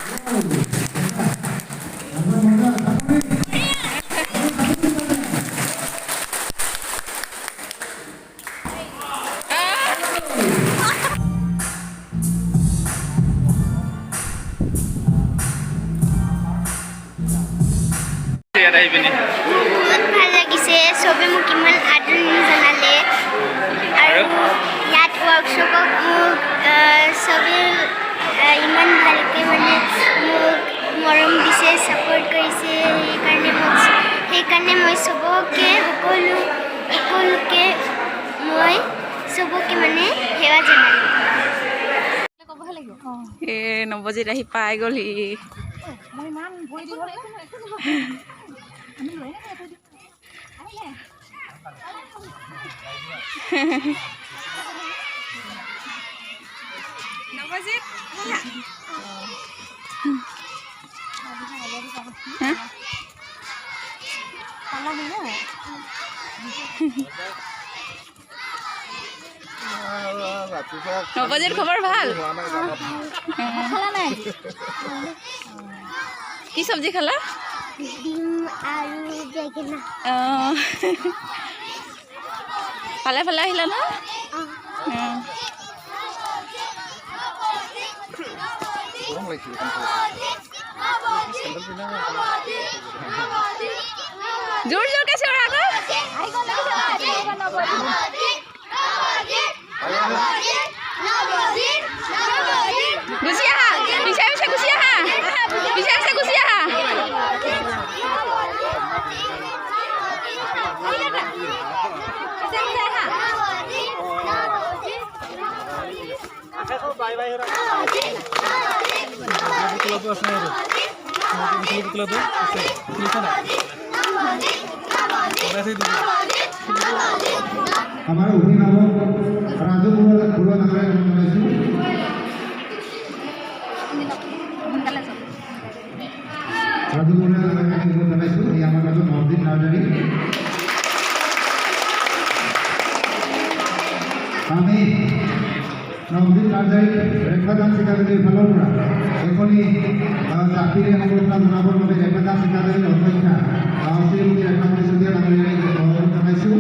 বহুত ভাল লাগিছে চবে মোক ইমান আদৰণি জনালে আৰু ইয়াত ৱৰ্কশ্বপত মোক চবে ইমান ভালকৈ মানে মোক মৰম দিছে ছাপোৰ্ট কৰিছে সেইকাৰণে মই চবকে সকলোকে মই চবকে মানে সেৱা জনালোঁ। নৱজিত আহি পাই গ'লহি। নৱজিত নৱজিত খবৰ ভাল? কি চব্জি খালা? ফালে ফালে আহিলা ন? জোৰ জোৰকে চিঞৰা আকৌ। গুচি আহা, পিছাই পিছাই গুচি আহা, পিছাই পিছাই গুচি আহা। আমার অভিভাবক রাজু বড়ুয়া নামে জনাইছো। রাজু বড়ুয়া নামে জনাইছো। এই আমার নাম নবজিত নার্জারি। আমি নবজিত নার্জারি রেখা দান শিক্ষাগুলির ফালৰ পৰা এখনি চাকৰি সংগঠন জনাবৰ বাবে ৰেখা দান শিক্ষাগুলিৰ অধ্যক্ষা শ্ৰীমতী ৰেখা চৌধুৰীয়ে নামেৰে অনুৰোধ জনাইছো।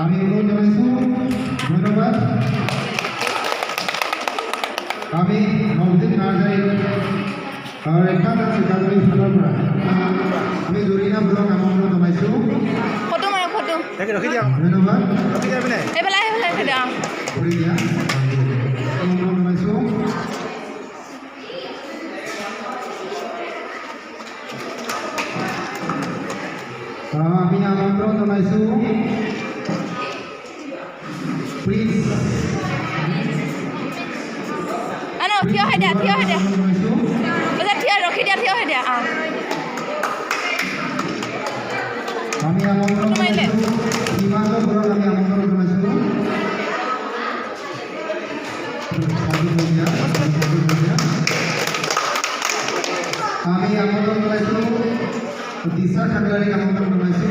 আমি অনুৰোধ জনাইছো ধন্যবাদ। আমি নবজিত নাৰ্জাৰী ৰেখা দান শিক্ষাগুলিৰ ফালৰ পৰা আমি জৰিনা ব্লক আমন্ত্ৰণ জনাইছো। ফটো মাৰো ফটো। ধন্যবাদ। এইফালে আমন্ত্ৰণ জনাইছো। আমি আমন্ত্ৰণ জনাইছো প্লিজ থিয় হৈ দিয়া ৰখি দিয়া থিয় হৈ দিয়া। আমি আমন্ত্ৰণ জনাইছো সীমান্ত ঘৰত আমি আমন্ত্ৰণ জনাইছো। আমি আমন্ত্ৰণ জনাইছো দিশা খাগলাৰীক আমন্ত্ৰণ জনাইছো।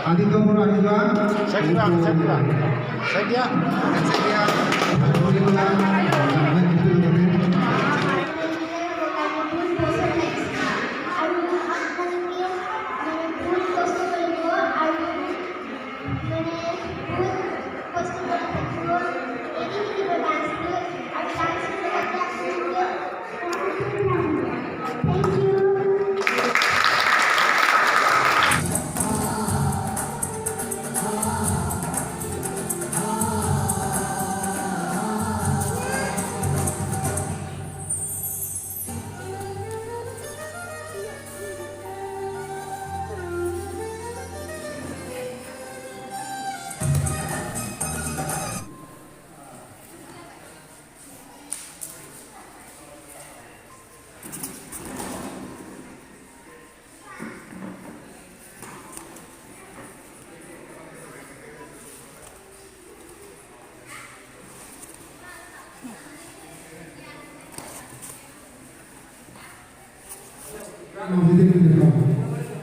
আদিত্য বড়ো আহিবা। Nabajite Narjary.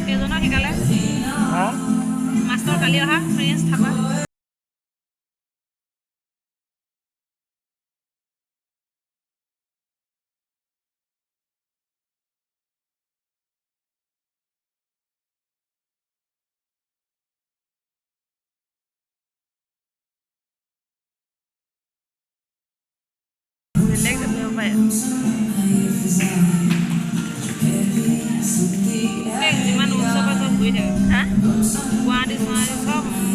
কেইজনক শিকালে মাষ্টৰ কালি অহা ফ্ৰেঞ্চ থাকা বেলেগ যাব পাৰে যিমান উৎসৱ আছে ঘূৰি থাকে হা গুৱাহাটী চুৱাহাটী চব